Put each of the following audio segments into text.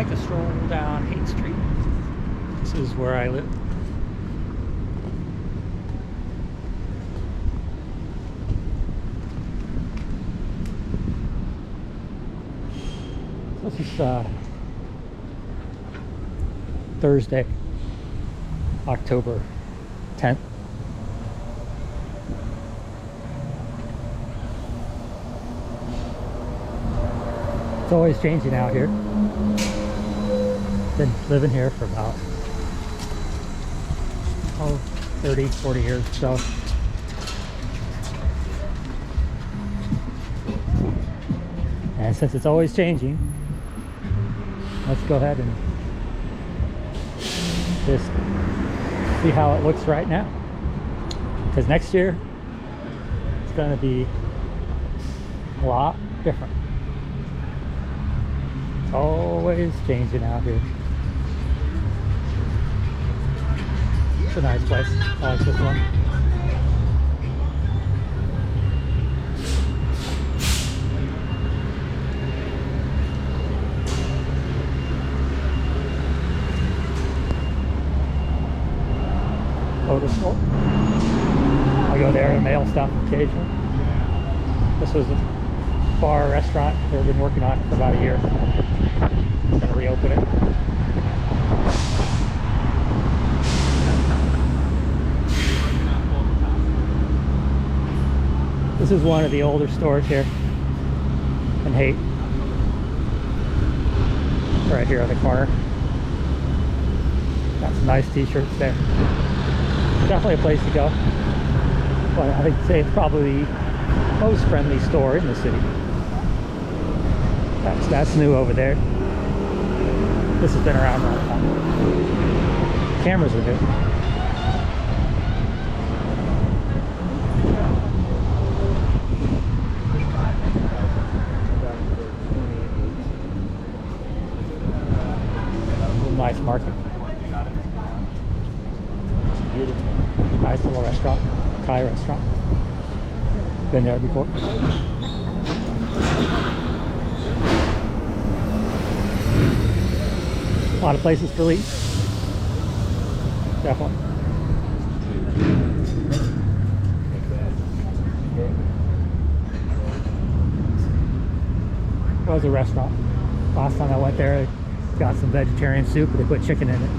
take a stroll down Haight Street. This is where I live. This is Thursday, October 10th. It's always changing out here. Been living here for about 30, 40 years or so. And since it's always changing, let's go ahead and just see how it looks right now. Because next year, it's going to be a lot different. It's always changing out here. It's a nice place. I like this one. Photo store. I go there and mail stuff occasionally. This was a bar restaurant. They've been working on it for about a year. I'm gonna reopen it. This is one of the older stores here in Haight. Right here on the corner. Got some nice t-shirts there. Definitely a place to go. But I think say it's probably the most friendly store in the city. That's new over there. This has been around a long time. Cameras are new. Nice market. Beautiful. Nice little restaurant. Thai restaurant. Been there before. A lot of places for lease. Definitely. It was a restaurant. Last time I went there, I got some vegetarian soup, but they put chicken in it.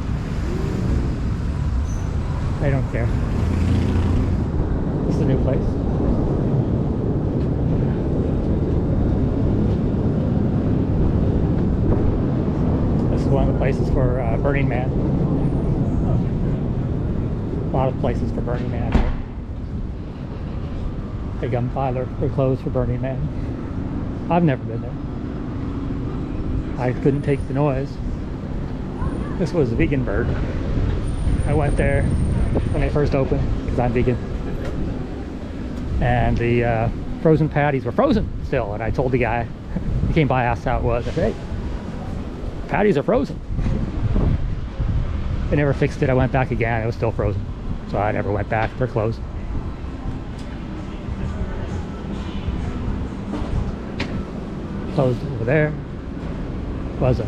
They don't care. This is a new place. This is one of the places for Burning Man. A lot of places for Burning Man here. Big gun parlor for clothes for Burning Man. I've never been there. I couldn't take the noise. This was a vegan bird. I went there when they first opened because I'm vegan, and the frozen patties were frozen still, and I told the guy, he came by, asked how it was. I said, hey, patties are frozen. They never fixed it. I went back again, it was still frozen, so I never went back. They're closed. Closed over there. Was a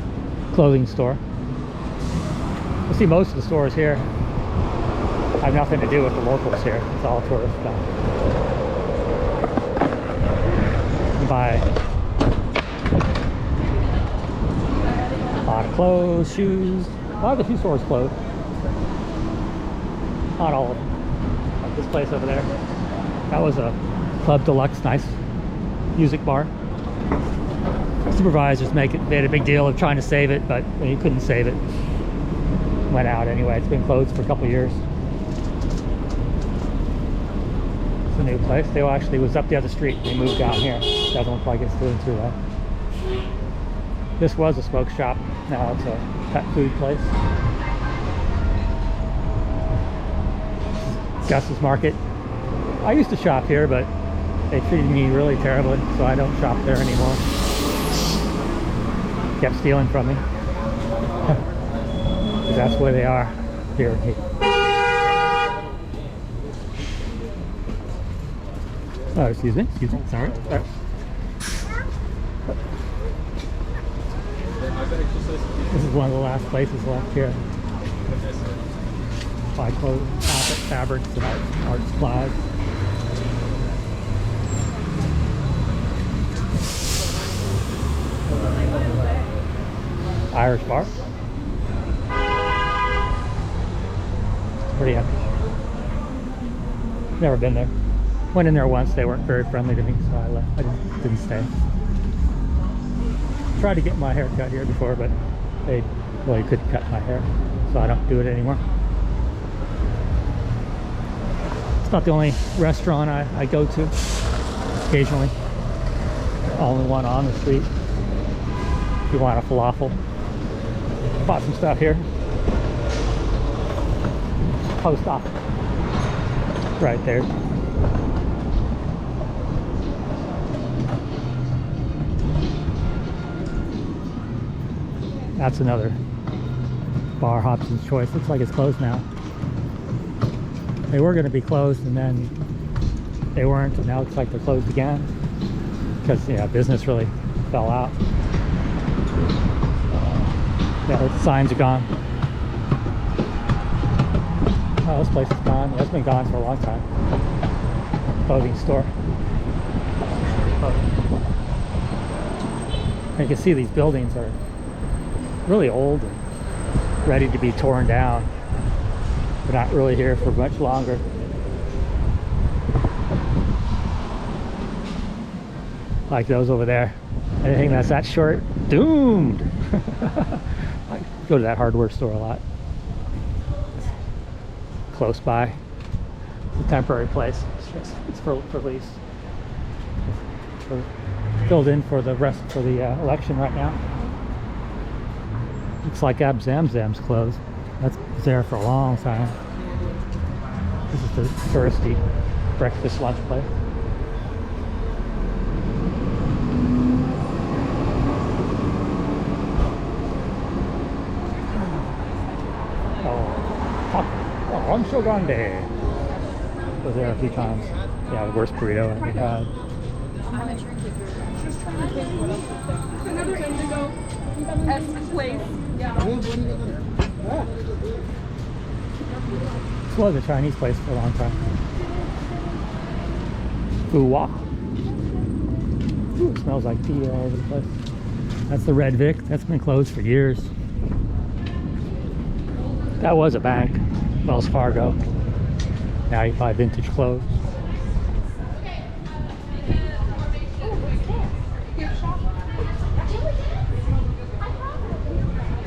clothing store. You see most of the stores here have nothing to do with the locals here. It's all tourist stuff. You buy a lot of clothes, shoes. A lot of the shoe stores closed. Not all of them. Like this place over there. That was a Club Deluxe, nice music bar. Supervisors made a big deal of trying to save it, but you couldn't save it. Went out anyway. It's been closed for a couple years. It's a new place. They actually was up the other street. They moved down here. Doesn't look like it's doing too well. This was a smoke shop. Now it's a pet food place. Gus's Market. I used to shop here, but they treated me really terribly, so I don't shop there anymore. Kept stealing from me. That's where they are here in Haight. Oh, excuse me. Sorry. This is one of the last places left here. Buy clothes, fabrics, and art supplies. Irish bar. Pretty empty. Never been there. Went in there once. They weren't very friendly to me, so I left. I didn't stay. Tried to get my hair cut here before, but they really couldn't cut my hair, so I don't do it anymore. It's not the only restaurant I go to. Occasionally, only one on the street. If you want a falafel, bought some stuff here. Post office, right there. That's another bar, Hobson's Choice. Looks like it's closed now. They were going to be closed, and then they weren't, and now it looks like they're closed again because business really fell out. The signs are gone. Oh, this place is gone. It's been gone for a long time. Clothing store. And you can see these buildings are really old and ready to be torn down. They're not really here for much longer. Like those over there. Anything that's that short, doomed. I go to that hardware store a lot. Close by. It's a temporary place. It's for lease. Filled in for the election right now. Looks like Zamzam's closed. That's there for a long time. This is the touristy breakfast lunch place. Rancho Grande. Was there a few times. Yeah, the worst burrito I've ever had. This was a Chinese place for a long time. Fu Wok. Ooh, it smells like tea all over the place. That's the Red Vic. That's been closed for years. That was a bank. Wells Fargo. Now you buy vintage clothes.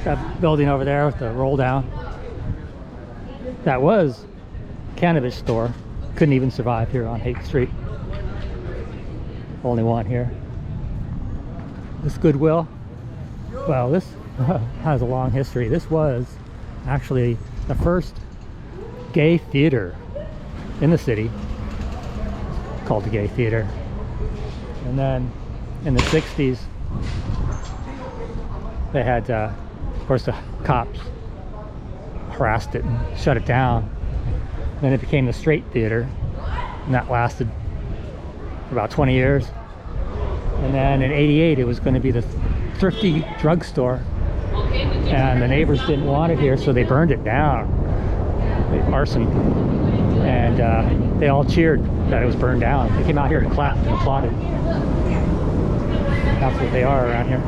That building over there with the roll down. That was a cannabis store. Couldn't even survive here on Haight Street. Only one here. This Goodwill. Well, this has a long history. This was actually the first gay theater in the city. It's called the Gay Theater. And then in the 60s they had of course the cops harassed it and shut it down. Then it became the Straight Theater, and that lasted for about 20 years. And then in 88 it was going to be the thrifty drugstore, and the neighbors didn't want it here, so they burned it down. Arson. And they all cheered that it was burned down. They came out here and clapped and applauded. That's what they are around here.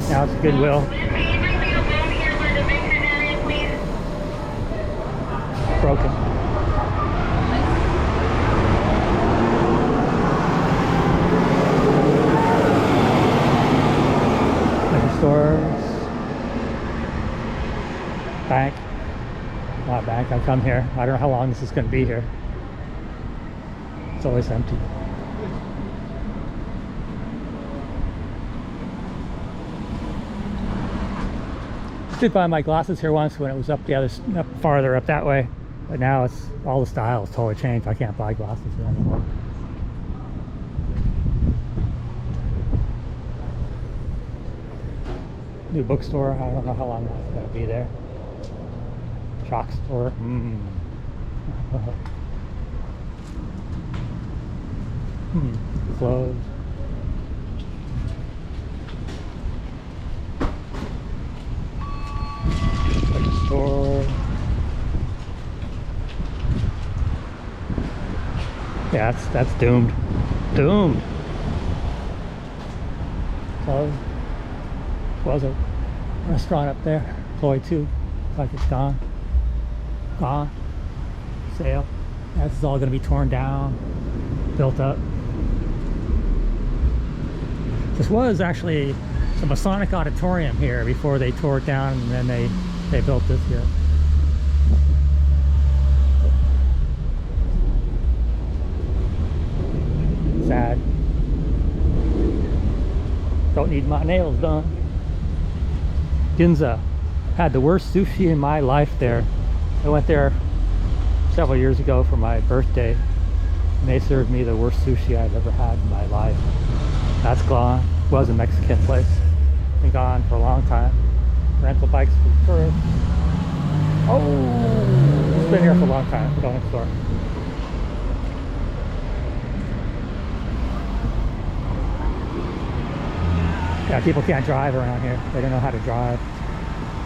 Now it's Goodwill. Broken. Liquor stores. Bank. Not bank. I come here. I don't know how long this is going to be here. It's always empty. I did buy my glasses here once when it was up farther up that way, but now it's all the style has totally changed. I can't buy glasses here anymore. New bookstore. I don't know how long that's going to be there. Chalk store. Closed. Or yeah, that's doomed. Doomed. So was a restaurant up there. Employee 2. Like it's gone. Gone. Sale. This is all going to be torn down, built up. This was actually the Masonic Auditorium here before they tore it down, and then they built this here. Sad. Don't need my nails done. Ginza. Had the worst sushi in my life there. I went there several years ago for my birthday, and they served me the worst sushi I've ever had in my life. That's gone. It was a Mexican place. Been gone for a long time. Rental bikes for tourists. Oh, it's been here for a long time. Go next door. Yeah, people can't drive around here. They don't know how to drive.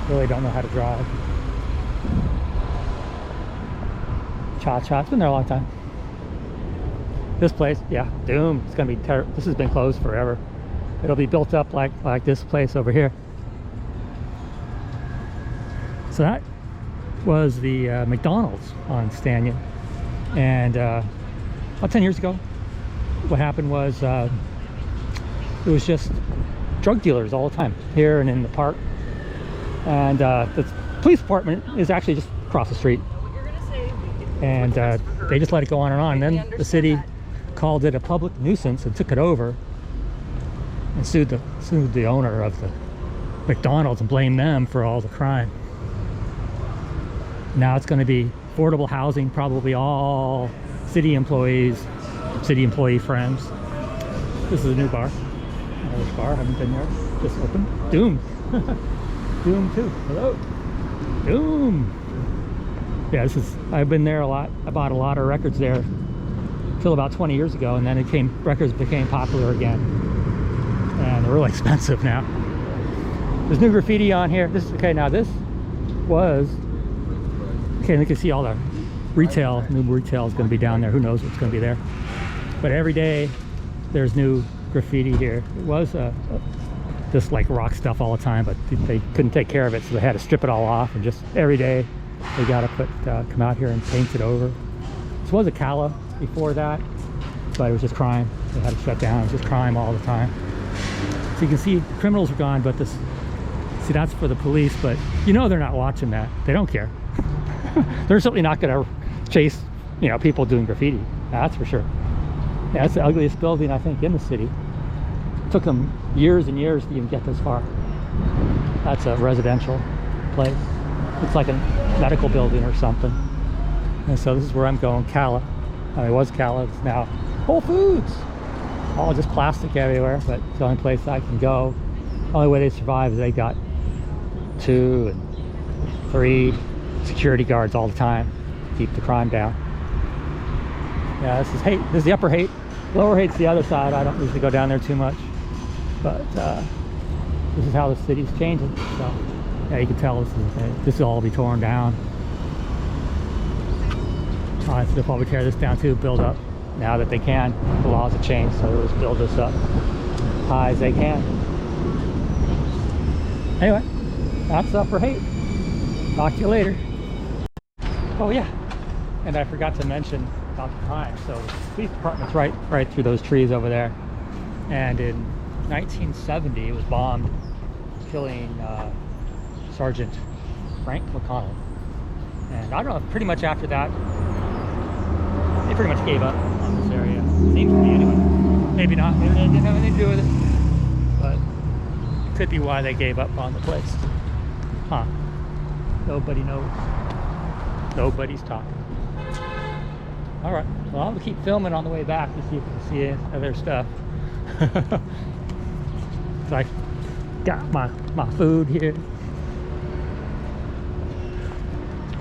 Really don't know how to drive. Cha-cha, it's been there a long time. This place, yeah, doomed. It's gonna be terrible. This has been closed forever. It'll be built up like this place over here. So that was the McDonald's on Stanyan. And about 10 years ago, what happened was it was just drug dealers all the time here and in the park. And the police department is actually just across the street. And they just let it go on and on. And then the city called it a public nuisance and took it over and sued the owner of the McDonald's and blamed them for all the crime. Now it's going to be affordable housing, probably all city employees, city employee friends. This is a new bar. Irish bar, haven't been there, just opened. Doomed. Doomed too. Hello. Doom. Yeah, I've been there a lot. I bought a lot of records there until about 20 years ago, and then records became popular again. And they're really expensive now. There's new graffiti on here. Now this was, okay, you can see all the retail, new retail is going to be down there. Who knows what's going to be there. But every day there's new graffiti here. It was just like rock stuff all the time, but they couldn't take care of it, so they had to strip it all off, and just every day they got to come out here and paint it over. This was a Cala before that, but it was just crime. They had to shut down. It was just crime all the time. So you can see the criminals are gone, but see, that's for the police, but you know they're not watching that. They don't care. They're certainly not going to chase, people doing graffiti. That's for sure. Yeah, that's the ugliest building, I think, in the city. It took them years and years to even get this far. That's a residential place. It's like a medical building or something. And so this is where I'm going, Cala. It was Cala, it's now Whole Foods. All just plastic everywhere, but it's the only place I can go. The only way they survive is they got 2 and 3 security guards all the time to keep the crime down. Yeah, this is Haight. This is the upper Haight. Lower Haight's the other side. I don't usually go down there too much. But this is how the city's changing. So yeah, you can tell this will all be torn down. So they'll probably tear this down too, build up now that they can. The laws have changed, so they'll just build this up high as they can. Anyway, that's upper Haight. Talk to you later. Oh yeah, and I forgot to mention about the crime. So the police department's right through those trees over there. And in 1970, it was bombed, killing Sergeant Frank McConnell. And I don't know, pretty much after that, they pretty much gave up on this area. Seems to be anyway. Maybe not. Maybe they didn't have anything to do with it. But it could be why they gave up on the place. Huh. Nobody knows. Nobody's talking. Alright, well, I'll keep filming on the way back to see if you can see other stuff. So I got my food here.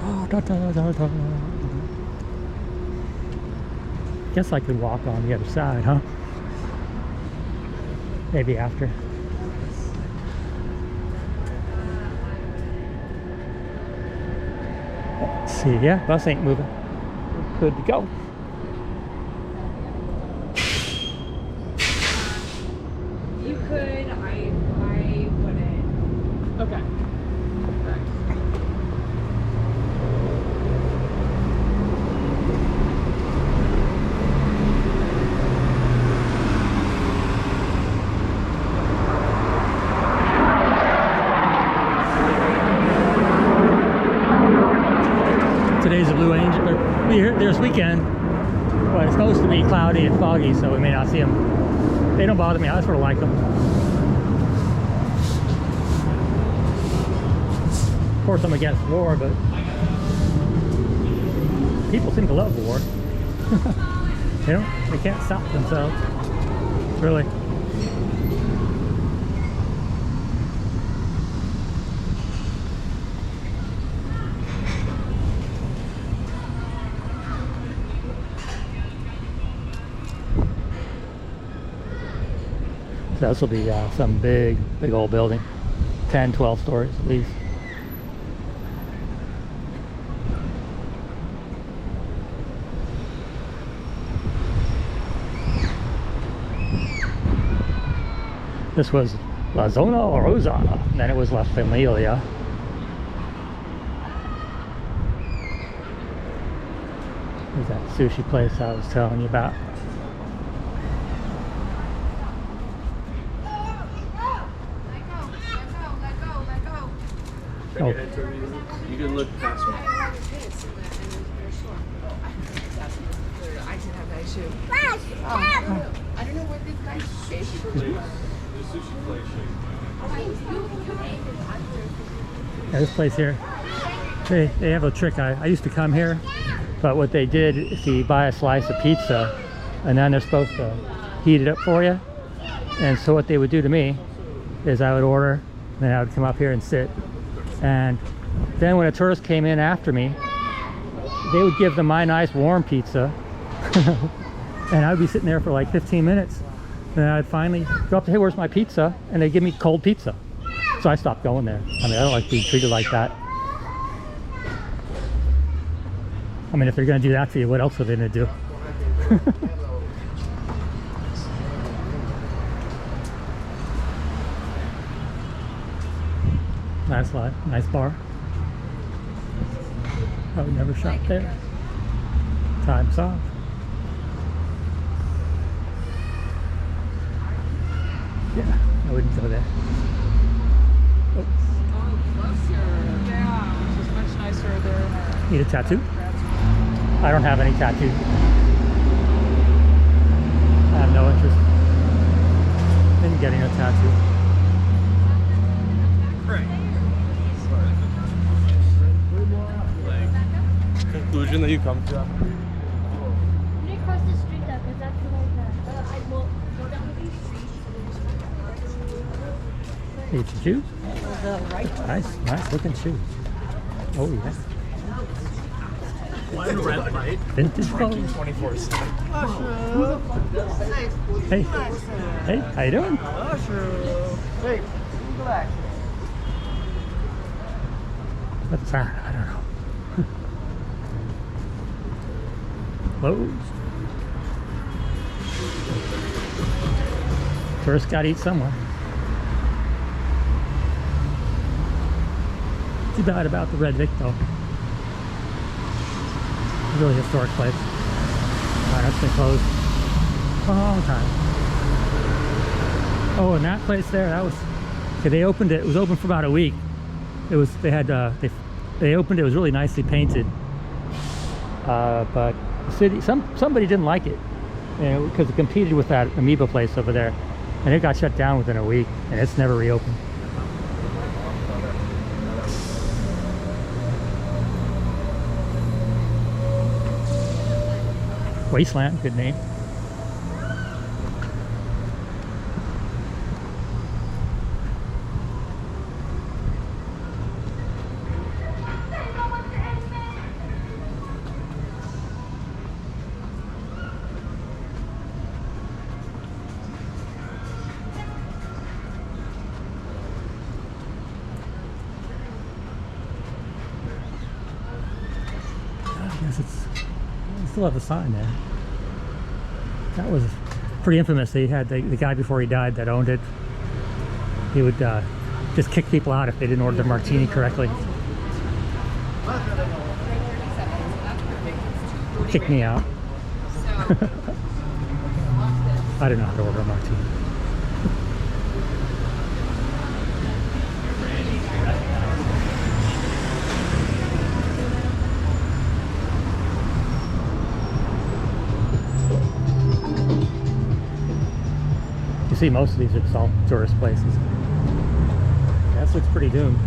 Oh, Guess I could walk on the other side, huh? Maybe after. Let's see, yeah, bus ain't moving. We're good to go. You could, I wouldn't. Okay. Today's a Blue Angel. There's weekend, but it's supposed to be cloudy and foggy, so we may not see them. They don't bother me. I sort of like them. Of course, I'm against war, but people seem to love war. They can't stop themselves. Really. So this will be some big old building, 10, 12 stories at least. This was La Zona Rosa, and then it was La Familia. There's that sushi place I was telling you about. Oh. You can look past me. I did have that issue. I don't know what this guy's shape. The sushi place. Yeah, this place here, they have a trick. I used to come here, but what they did is you buy a slice of pizza, and then they're supposed to heat it up for you. And so what they would do to me is I would order, and then I would come up here and sit. And then when a tourist came in after me, they would give them my nice warm pizza. And I would be sitting there for like 15 minutes. Then I'd finally go up to, hey, where's my pizza? And they'd give me cold pizza. So I stopped going there. I mean, I don't like being treated like that. I mean, if they're gonna do that to you, what else are they gonna do? Nice lot, nice bar. I would never shop there. Time's off. Yeah, I wouldn't go there. Oh. Oh, closer. Yeah, which is much nicer there. Need a tattoo? I don't have any tattoos. I have no interest in getting a tattoo. Conclusion that you come to. You need to cross the street though, because that's the way that I will go down these streets. Need some shoes? Nice looking shoes. Oh yeah. One red light. Vintage clothes. 24/7. Hey, how you doing? Hey, relax. What's that? I don't know. Clothes. First got to eat somewhere. Too bad about the Red Vic though. Really historic place. That's been closed for a long time. Oh, and that place there, that was, okay, they opened it. It was open for about a week. It was, they had, they opened it. It was really nicely painted. But the city, somebody didn't like it, because it competed with that amoeba place over there, and it got shut down within a week, and it's never reopened. Wasteland, good name. Yes, it's. You still have the sign there. That was pretty infamous. He had the guy before he died that owned it. He would just kick people out if they didn't order their martini correctly. Kick me out. I don't know how to order a martini. You see, most of these are just all tourist places. Yeah, this looks pretty doomed.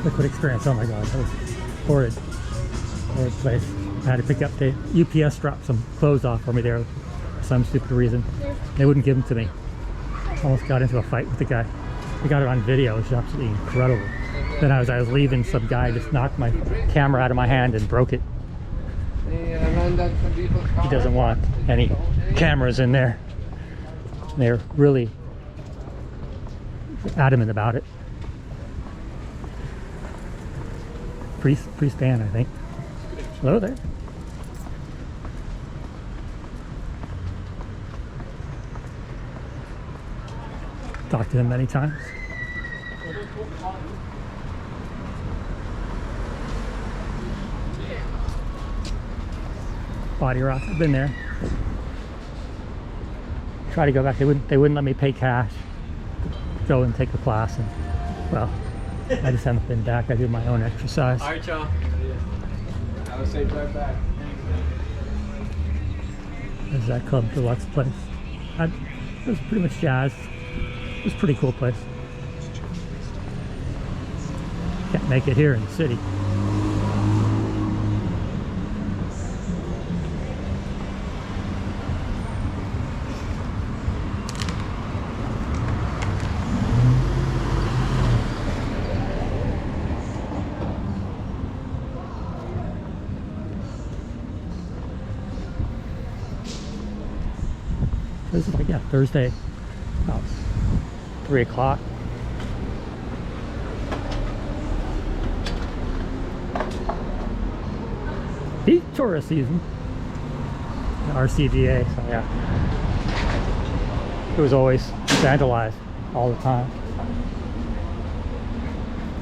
Liquid experience. Oh my god, that was horrid. Horrid place. I had to pick up the UPS dropped some clothes off for me there for some stupid reason. They wouldn't give them to me. Almost got into a fight with the guy. We got it on video. It was absolutely incredible. Then as I was leaving, some guy just knocked my camera out of my hand and broke it. He doesn't want any cameras in there. They're really adamant about it. Priest Dan, I think. Hello there. Talked to him many times. Body Rock, I've been there. Try to go back. They wouldn't let me pay cash. Go and take a class, and well, I just haven't been back. I do my own exercise. All right, y'all. Have a safe drive back. There's that Club Deluxe place. It was pretty much jazz. It was a pretty cool place. Can't make it here in the city. This is like, yeah, Thursday, about 3 o'clock. Peak tourist season. The RCVA, so yeah. It was always vandalized all the time.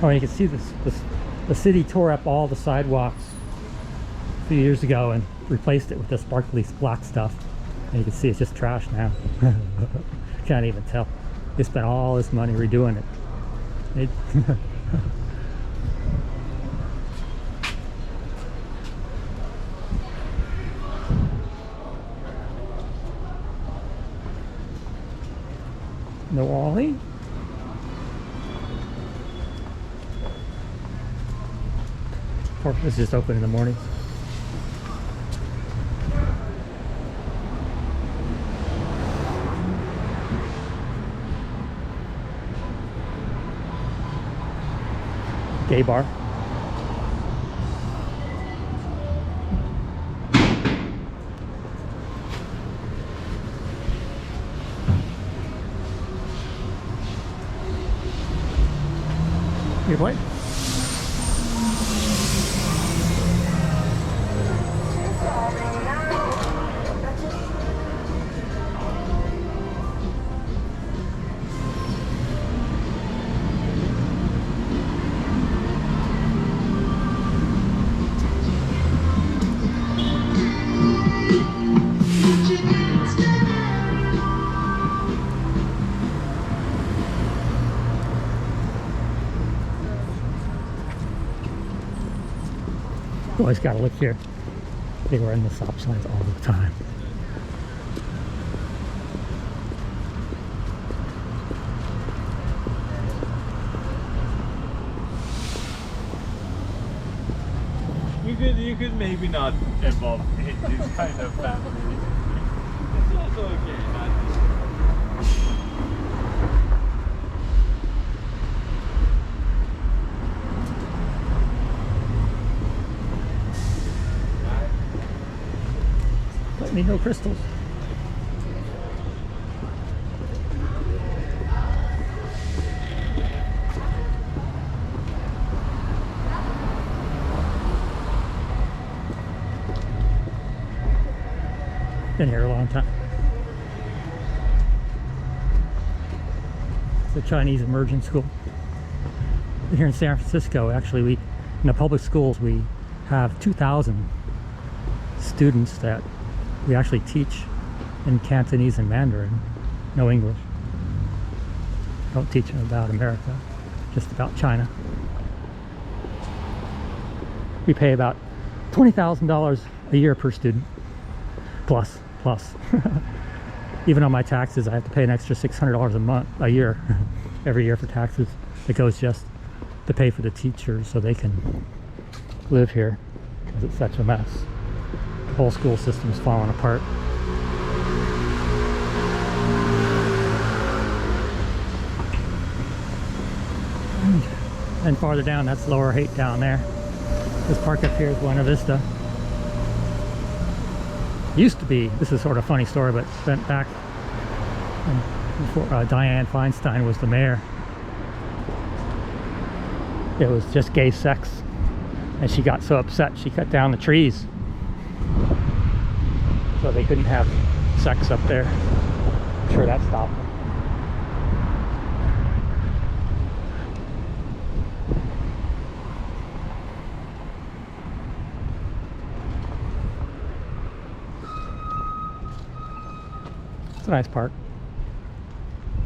Oh, and you can see the city tore up all the sidewalks a few years ago and replaced it with the sparkly black stuff. And you can see it's just trash now. Can't even tell. They spent all this money redoing it. No Ollie. Or it's just open in the morning. Gay bar. You play? Always gotta look here. They were in the stop signs all the time. could maybe not involve me in this kind of family. It's also okay. Let me know crystals. Been here a long time. It's a Chinese immersion school. Here in San Francisco, actually, in the public schools, we have 2,000 students that we actually teach in Cantonese and Mandarin, no English. Don't teach them about America, just about China. We pay about $20,000 a year per student, plus. Even on my taxes, I have to pay an extra $600 a year, every year for taxes. It goes just to pay for the teachers so they can live here, because it's such a mess. The whole school system's falling apart. And farther down, that's Lower Haight down there. This park up here is Buena Vista. Used to be, this is sort of a funny story, but went back before Dianne Feinstein was the mayor. It was just gay sex, and she got so upset she cut down the trees so they couldn't have sex up there. I'm sure that stopped them. It's a nice park.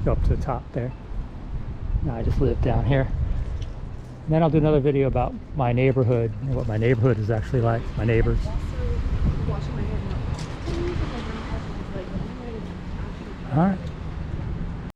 Go up to the top there. Now I just live down here. And then I'll do another video about my neighborhood and what my neighborhood is actually like, my neighbors. Washing my hair now. All right.